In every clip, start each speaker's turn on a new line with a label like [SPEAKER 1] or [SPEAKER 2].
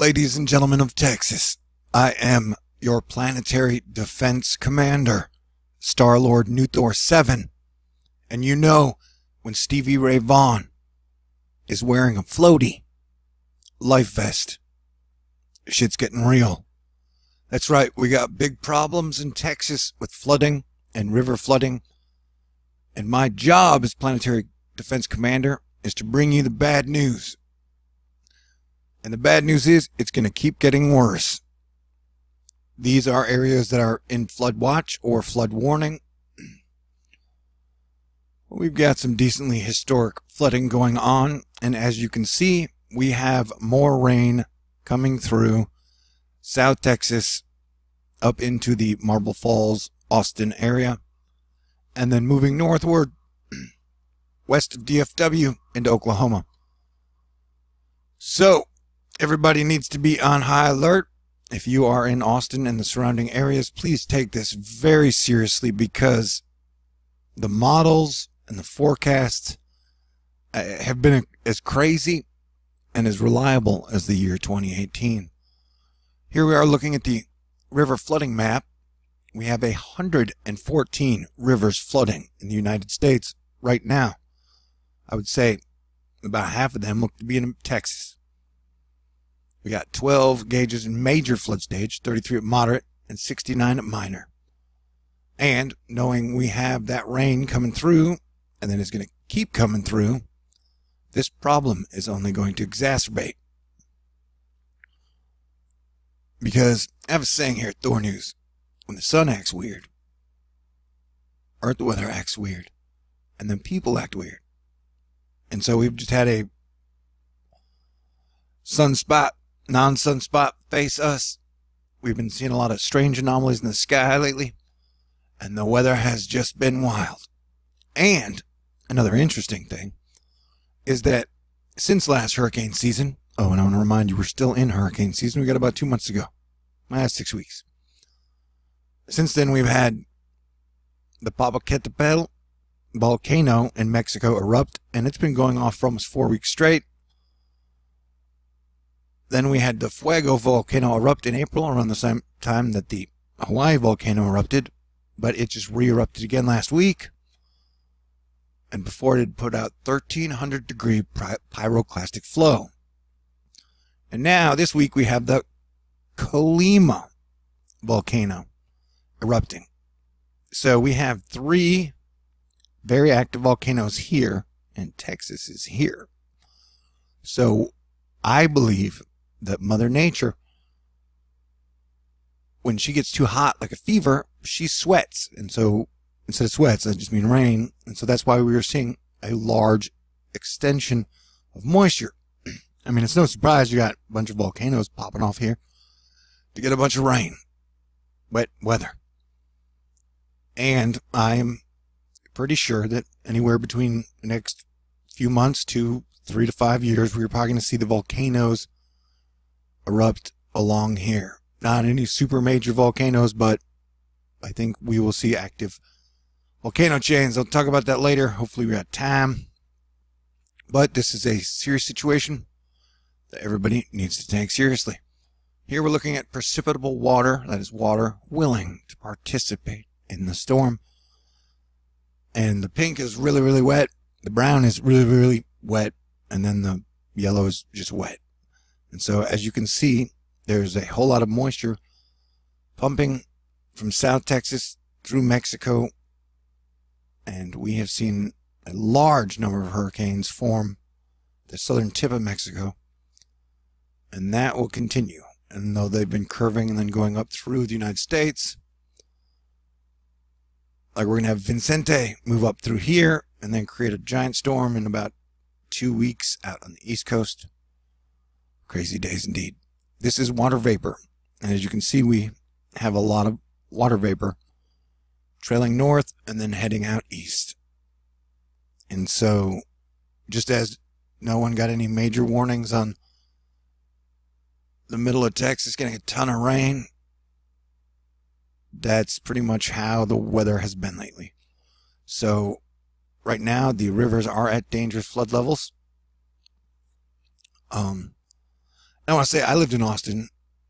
[SPEAKER 1] Ladies and gentlemen of Texas, I am your planetary defense commander, Star-Lord Nuthor 7. And you know, when Stevie Ray Vaughan is wearing a floaty life vest, shit's getting real. That's right, we got big problems in Texas with flooding and river flooding. And my job as planetary defense commander is to bring you the bad news. And the bad news is it's going to keep getting worse. These are areas that are in flood watch or flood warning. We've got some decently historic flooding going on. And as you can see, we have more rain coming through South Texas up into the Marble Falls, Austin area. And then moving northward west of DFW into Oklahoma. So, everybody needs to be on high alert. If you are in Austin and the surrounding areas, please take this very seriously because the models and the forecasts have been as crazy and as reliable as the year 2018. Here we are looking at the river flooding map. We have 114 rivers flooding in the United States right now. I would say about half of them look to be in Texas. We got 12 gauges in major flood stage, 33 at moderate, and 69 at minor. And knowing we have that rain coming through, and then it's going to keep coming through, this problem is only going to exacerbate. Because I have a saying here at THORNEWS, when the sun acts weird, earth weather acts weird, and then people act weird. And so we've just had a sunspot, non-sunspot face us. We've been seeing a lot of strange anomalies in the sky lately, and the weather has just been wild. And another interesting thing is that since last hurricane season, and I want to remind you, we're still in hurricane season. We got about 2 months to go. Last 6 weeks. Since then, we've had the Popocatépetl volcano in Mexico erupt, and it's been going off for almost 4 weeks straight. Then we had the Fuego volcano erupt in April, around the same time that the Hawaii volcano erupted, but it just re-erupted again last week. And before it had put out 1,300 degree pyroclastic flow. And now, this week, we have the Colima volcano erupting. So we have 3 very active volcanoes here, and Texas is here. So I believe that Mother Nature, when she gets too hot like a fever, she sweats. And so instead of sweats, I just mean rain. And so that's why we are seeing a large extension of moisture. I mean, it's no surprise you got a bunch of volcanoes popping off here to get a bunch of rain, wet weather. And I am pretty sure that anywhere between the next few months to 3 to 5 years, we're probably going to see the volcanoes erupt along here. Not any super major volcanoes, but I think we will see active volcano chains. I'll talk about that later. Hopefully we got time. But this is a serious situation that everybody needs to take seriously. Here we're looking at precipitable water, that is water willing to participate in the storm. And the pink is really, really wet. The brown is really, really wet. And then the yellow is just wet. And so as you can see, there's a whole lot of moisture pumping from South Texas through Mexico. And we have seen a large number of hurricanes form the southern tip of Mexico. And that will continue. And though they've been curving and then going up through the United States, like we're going to have Vicente move up through here and then create a giant storm in about 2 weeks out on the East Coast. Crazy days indeed. This is water vapor. And as you can see, we have a lot of water vapor trailing north and then heading out east. And so, just as no one got any major warnings on the middle of Texas getting a ton of rain, that's pretty much how the weather has been lately. So right now the rivers are at dangerous flood levels. I want to say I lived in Austin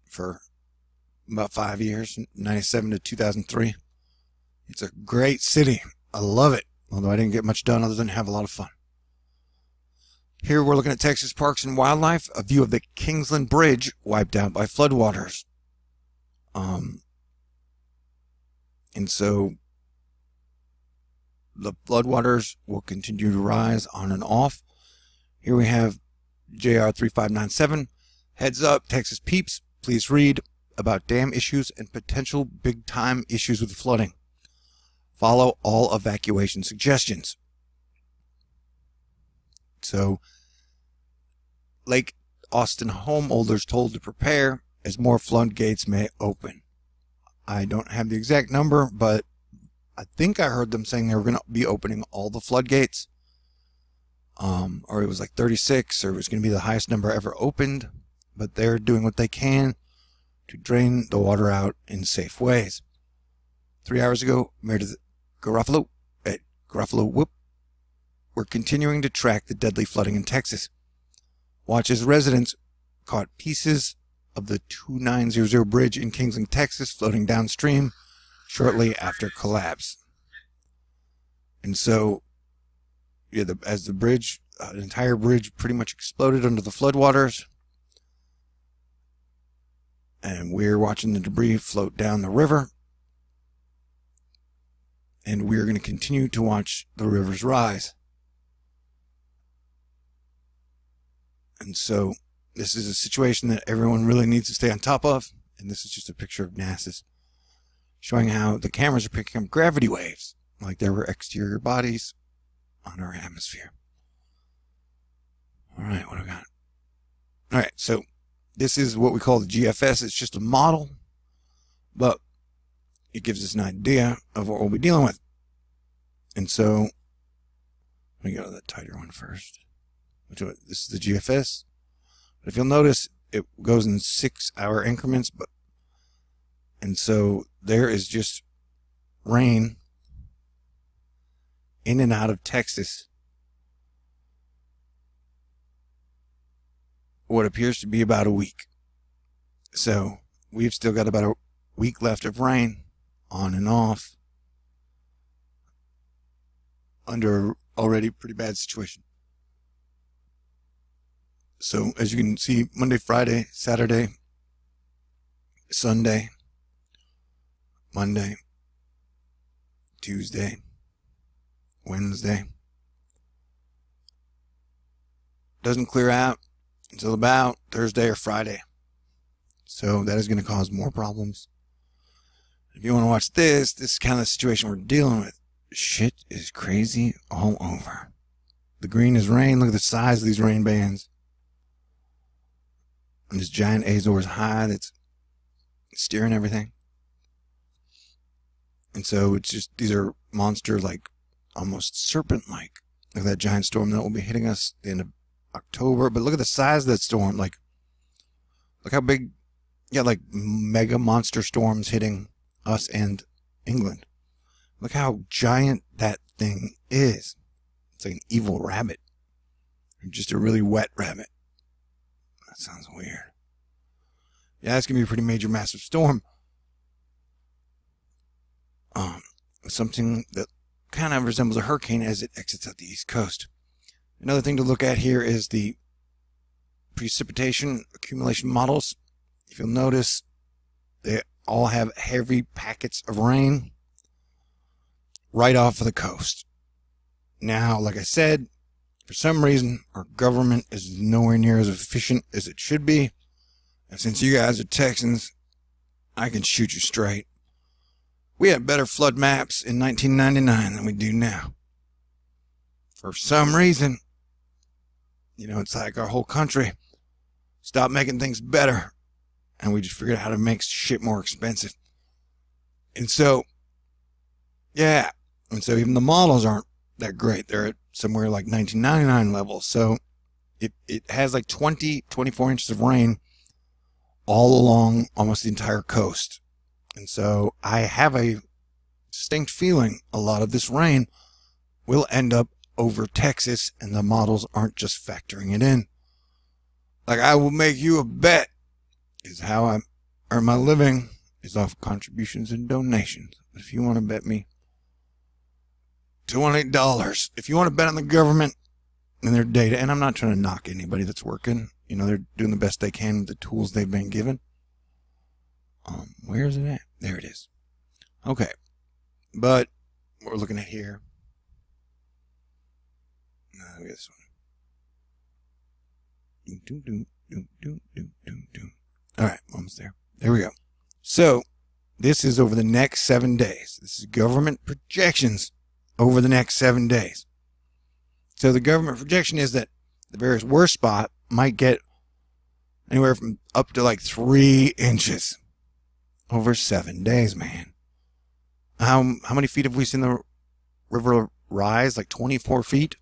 [SPEAKER 1] for about 5 years, 97 to 2003. It's a great city. I love it, although I didn't get much done other than have a lot of fun. Here we're looking at Texas Parks and Wildlife, a view of the Kingsland Bridge wiped out by floodwaters. And so the floodwaters will continue to rise on and off. Here we have JR 3597. Heads up, Texas peeps, please read about dam issues and potential big-time issues with flooding. Follow all evacuation suggestions. So, Lake Austin homeowners told to prepare as more floodgates may open. I don't have the exact number, but I think I heard them saying they were going to be opening all the floodgates. Or it was like 36, or it was going to be the highest number ever opened. But they're doing what they can to drain the water out in safe ways. 3 hours ago, Meredith Garofalo at Garofalo Whoop, we're continuing to track the deadly flooding in Texas. Watch as residents caught pieces of the 2900 bridge in Kingsland, Texas, floating downstream shortly after collapse. And so, yeah, as the bridge, the entire bridge pretty much exploded under the floodwaters. And we're watching the debris float down the river. And we're going to continue to watch the rivers rise. And so this is a situation that everyone really needs to stay on top of. And this is just a picture of NASA's showing how the cameras are picking up gravity waves like there were exterior bodies on our atmosphere. All right, what do we got? All right, so this is what we call the GFS. It's just a model, but it gives us an idea of what we'll be dealing with. And so, let me go to the tighter one first. This is the GFS. But if you'll notice, it goes in 6-hour increments. And so there is just rain in and out of Texas. What appears to be about a week. So we've still got about a week left of rain on and off under already pretty bad situation. So as you can see, Monday, Friday, Saturday, Sunday, Monday, Tuesday, Wednesday. Doesn't clear out until about Thursday or Friday. So that is going to cause more problems. If you want to watch this is kind of the situation we're dealing with. Shit is crazy all over. The green is rain. Look at the size of these rain bands. And this giant Azores high that's steering everything. And so it's just, these are monster, like almost serpent-like. Look at that giant storm that will be hitting us at the end of October. But look at the size of that storm. Like, look how big, yeah, like mega monster storms hitting us and England. Look how giant that thing is. It's like an evil rabbit. Or just a really wet rabbit. That sounds weird. Yeah, it's going to be a pretty major, massive storm. Something that kind of resembles a hurricane as it exits out the East Coast. Another thing to look at here is the precipitation accumulation models. If you'll notice, they all have heavy packets of rain right off of the coast. Now, like I said, for some reason, our government is nowhere near as efficient as it should be. And since you guys are Texans, I can shoot you straight. We had better flood maps in 1999 than we do now. For some reason, you know, it's like our whole country stopped making things better. And we just figured out how to make shit more expensive. And so, yeah. And so even the models aren't that great. They're at somewhere like 1999 levels. So it has like 24 inches of rain all along almost the entire coast. And so I have a distinct feeling a lot of this rain will end up over Texas, and the models aren't just factoring it in. Like, I will make you a bet, is how I earn my living, is off contributions and donations. If you want to bet me $28, if you want to bet on the government and their data, and I'm not trying to knock anybody that's working, you know, they're doing the best they can with the tools they've been given. Where is it at? There it is. Okay. But what we're looking at here. Look at this one. All right, almost there. There we go. So, this is over the next 7 days. This is government projections over the next 7 days. So, the government projection is that the various worst spot might get anywhere from up to like 3 inches over 7 days, man. How many feet have we seen the river rise? Like 24 feet.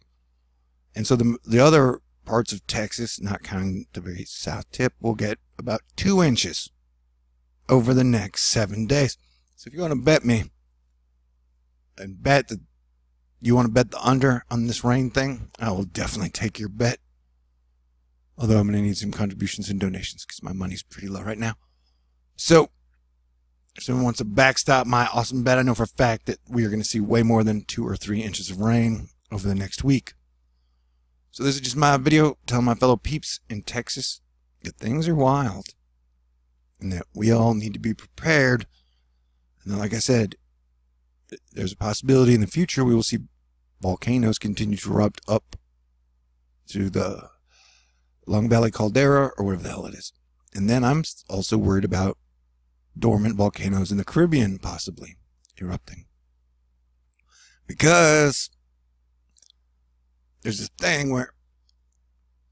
[SPEAKER 1] And so the other parts of Texas, not counting the very south tip, will get about 2 inches over the next 7 days. So if you want to bet me and bet that you want to bet the under on this rain thing, I will definitely take your bet. Although I'm going to need some contributions and donations because my money's pretty low right now. So if someone wants to backstop my awesome bet, I know for a fact that we are going to see way more than 2 or 3 inches of rain over the next week. So this is just my video telling my fellow peeps in Texas that things are wild and that we all need to be prepared. And then, like I said, there's a possibility in the future we will see volcanoes continue to erupt up through the Long Valley Caldera or whatever the hell it is. And then I'm also worried about dormant volcanoes in the Caribbean possibly erupting. Because there's this thing where,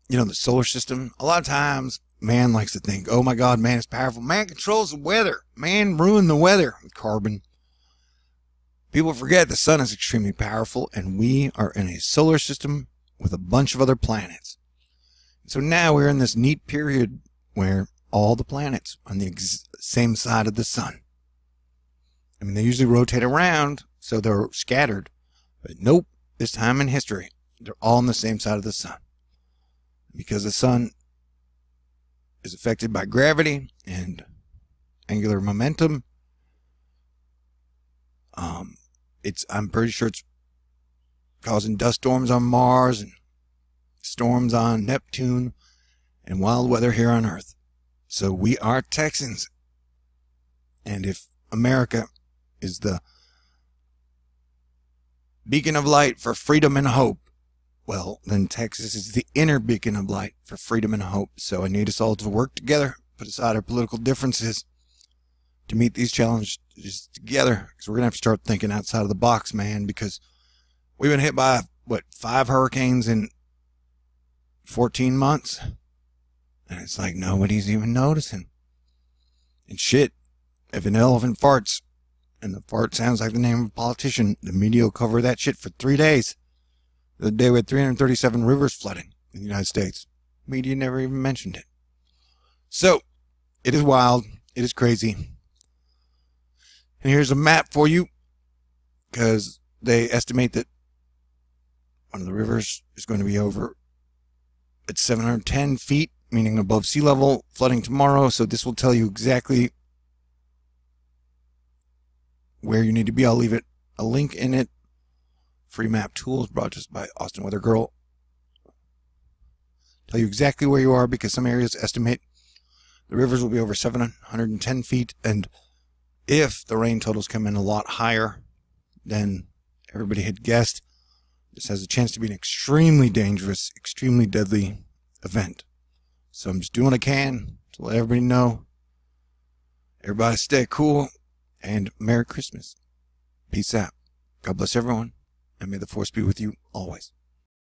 [SPEAKER 1] you know, the solar system, a lot of times man likes to think, oh my God, man is powerful. Man controls the weather. Man ruined the weather with carbon. People forget the sun is extremely powerful and we are in a solar system with a bunch of other planets. So now we're in this neat period where all the planets are on the same side of the sun. I mean, they usually rotate around, so they're scattered. But nope, this time in history, they're all on the same side of the sun. Because the sun is affected by gravity and angular momentum. I'm pretty sure it's causing dust storms on Mars and storms on Neptune and wild weather here on Earth. So we are Texans. And if America is the beacon of light for freedom and hope, well, then Texas is the inner beacon of light for freedom and hope. So I need us all to work together, put aside our political differences to meet these challenges together. Because we're going to have to start thinking outside of the box, man, because we've been hit by, 5 hurricanes in 14 months? And it's like nobody's even noticing. And shit, if an elephant farts, and the fart sounds like the name of a politician, the media will cover that shit for 3 days. The other day we had 337 rivers flooding in the United States. Media never even mentioned it. So, it is wild. It is crazy. And here's a map for you, because they estimate that one of the rivers is going to be over at 710 feet, meaning above sea level, flooding tomorrow. So this will tell you exactly where you need to be. I'll leave a link in it. Free map tools brought to us by Austin Weather Girl. Tell you exactly where you are, because some areas estimate the rivers will be over 710 feet. And if the rain totals come in a lot higher than everybody had guessed, this has a chance to be an extremely dangerous, extremely deadly event. So I'm just doing what I can to let everybody know. Everybody stay cool, and Merry Christmas. Peace out. God bless everyone, and may the force be with you always.